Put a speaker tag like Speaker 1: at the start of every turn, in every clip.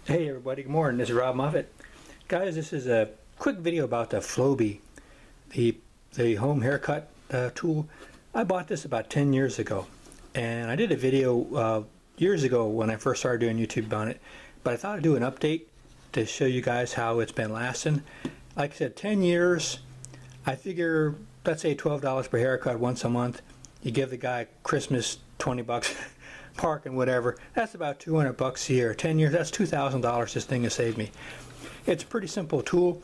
Speaker 1: Hey everybody, good morning. This is Rob Moffett. Guys, this is a quick video about the Flowbee, the home haircut tool. I bought this about 10 years ago, and I did a video years ago when I first started doing YouTube on it, but I thought I'd do an update to show you guys how it's been lasting. Like I said, 10 years, I figure, let's say $12 per haircut once a month. You give the guy Christmas 20 bucks. Park and whatever, that's about 200 bucks a year. 10 years, that's $2,000 this thing has saved me. It's a pretty simple tool.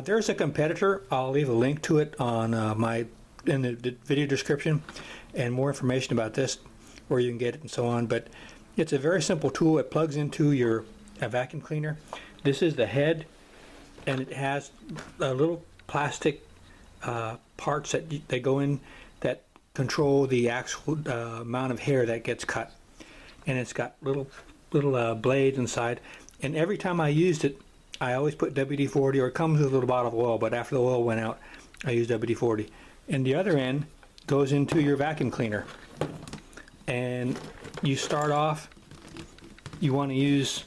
Speaker 1: There's a competitor. I'll leave a link to it on in the video description, and more information about this, where you can get it and so on. But it's a very simple tool. It plugs into your vacuum cleaner. This is the head, and it has little plastic parts that they go in that control the actual amount of hair that gets cut. And it's got little blades inside, and every time I used it, I always put WD-40, or it comes with a little bottle of oil, but after the oil went out, I used WD-40. And the other end goes into your vacuum cleaner, and you start off, you want to use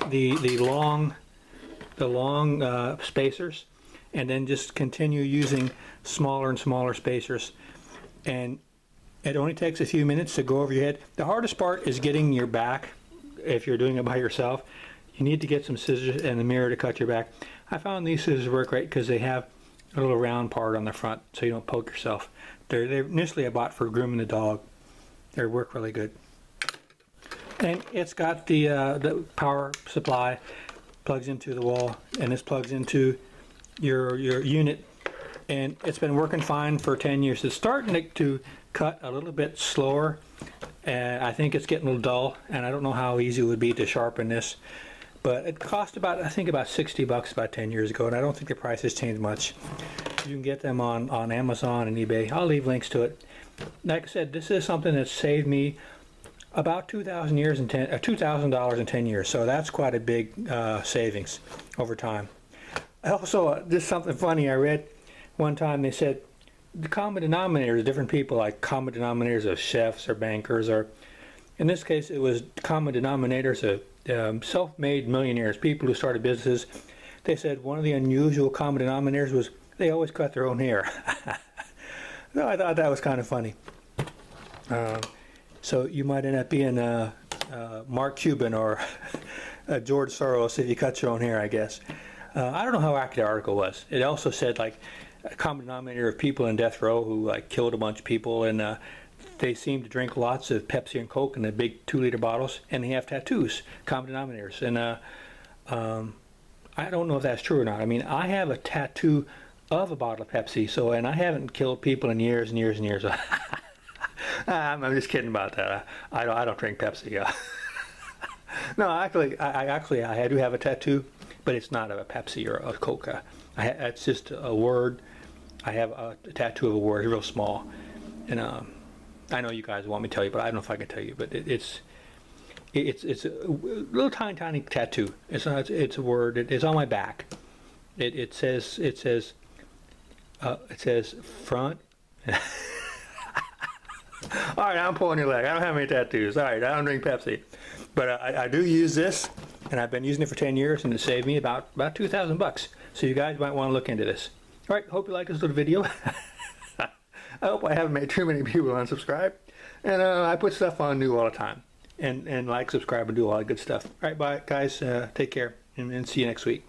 Speaker 1: the long spacers, and then just continue using smaller and smaller spacers. And it only takes a few minutes to go over your head. The hardest part is getting your back. If you're doing it by yourself, you need to get some scissors and a mirror to cut your back. I found these scissors work great because they have a little round part on the front so you don't poke yourself. They're initially I bought for grooming the dog. They work really good. And it's got the power supply, plugs into the wall, and this plugs into your unit. And it's been working fine for 10 years. It's starting to cut a little bit slower, and I think it's getting a little dull, and I don't know how easy it would be to sharpen this, but it cost about, I think, about 60 bucks about 10 years ago, and I don't think the price has changed much. You can get them on Amazon and eBay. I'll leave links to it. Like I said, this is something that saved me about $2,000 in 10 years, so that's quite a big savings over time. Also, this is something funny I read one time. They said the common denominators, different people, like common denominators of chefs or bankers, or in this case it was common denominators of self-made millionaires, people who started businesses. They said one of the unusual common denominators was they always cut their own hair. So I thought that was kind of funny. So you might end up being Mark Cuban or George Soros if you cut your own hair, I guess. I don't know how accurate the article was. It also said like a common denominator of people in death row who like killed a bunch of people, and they seem to drink lots of Pepsi and Coke in the big 2-liter bottles, and they have tattoos, common denominators. And I don't know if that's true or not. I mean, I have a tattoo of a bottle of Pepsi, so, and I haven't killed people in years and years and years. I'm just kidding about that. I don't drink Pepsi. No, actually, I do have a tattoo, but it's not of a Pepsi or a Coke. It's just a word. I have a tattoo of a word, real small, and I know you guys want me to tell you, but I don't know if I can tell you. But it's a little tiny tattoo. It's a word. It's on my back. It says front. All right, I'm pulling your leg. I don't have any tattoos. All right, I don't drink Pepsi, but I do use this, and I've been using it for 10 years, and it saved me about 2,000 bucks. So you guys might want to look into this. All right, hope you like this little video. I hope I haven't made too many people unsubscribe. And I put stuff on new all the time. And like, subscribe, and do all that good stuff. All right, bye, guys. Take care, and see you next week.